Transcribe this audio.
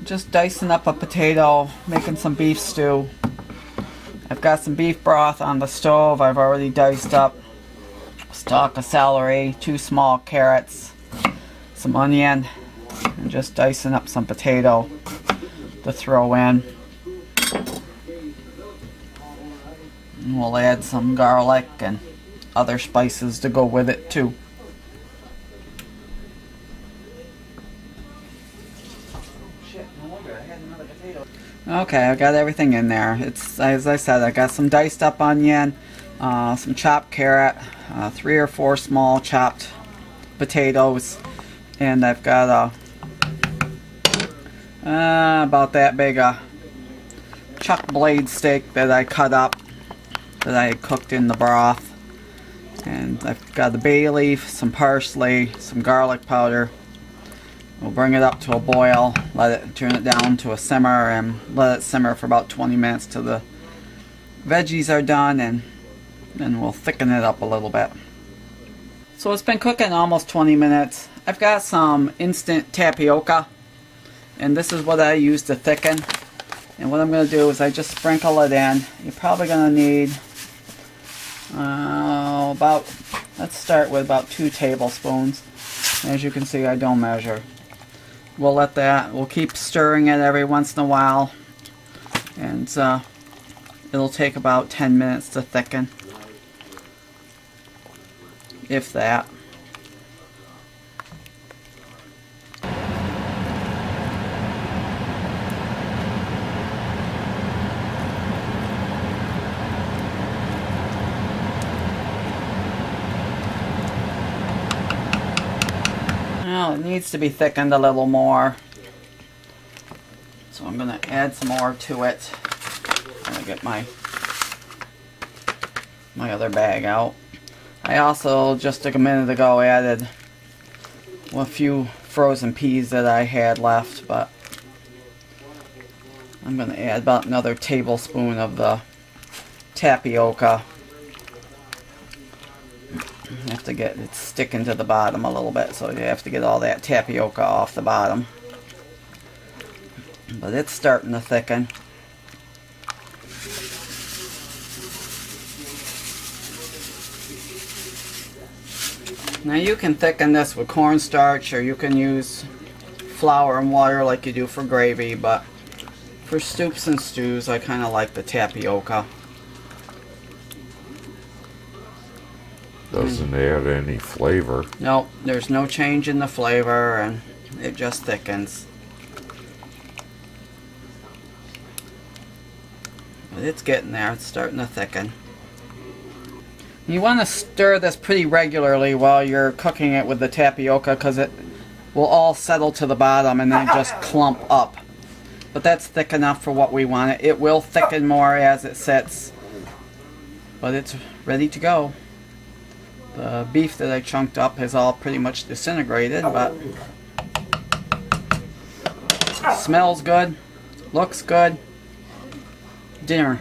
just dicing up a potato, making some beef stew. I've got some beef broth on the stove. I've already diced up a stalk of celery, 2 small carrots, some onion, and just dicing up some potato to throw in. And we'll add some garlic and other spices to go with it too. Okay, I got everything in there. It's, as I said, I got some diced up onion, some chopped carrot, 3 or 4 small chopped potatoes, and I've got about that big chuck blade steak that I cut up, that I had cooked in the broth. And I've got the bay leaf, some parsley, some garlic powder. We'll bring it up to a boil, turn it down to a simmer, and let it simmer for about 20 minutes till the veggies are done, and then we'll thicken it up a little bit. So it's been cooking almost 20 minutes. I've got some instant tapioca, and this is what I use to thicken. And what I'm going to do is I just sprinkle it in. You're probably going to need let's start with about 2 tablespoons. As you can see, I don't measure. We'll keep stirring it every once in a while, and it'll take about 10 minutes to thicken, if that. Well, it needs to be thickened a little more, so I'm going to add some more to it. I'm going to get my other bag out. I also, just a minute ago, added a few frozen peas that I had left, but I'm going to add about another tablespoon of the tapioca. You have to get it sticking to the bottom a little bit, so you have to get all that tapioca off the bottom. But it's starting to thicken. Now you can thicken this with cornstarch, or you can use flour and water like you do for gravy, but for soups and stews I kind of like the tapioca. Doesn't add any flavor. Nope, there's no change in the flavor, and it just thickens. But it's getting there, it's starting to thicken. You want to stir this pretty regularly while you're cooking it with the tapioca, because it will all settle to the bottom and then just clump up. But that's thick enough for what we want it. It will thicken more as it sits, but it's ready to go. The beef that I chunked up has all pretty much disintegrated, but smells good, looks good. Dinner.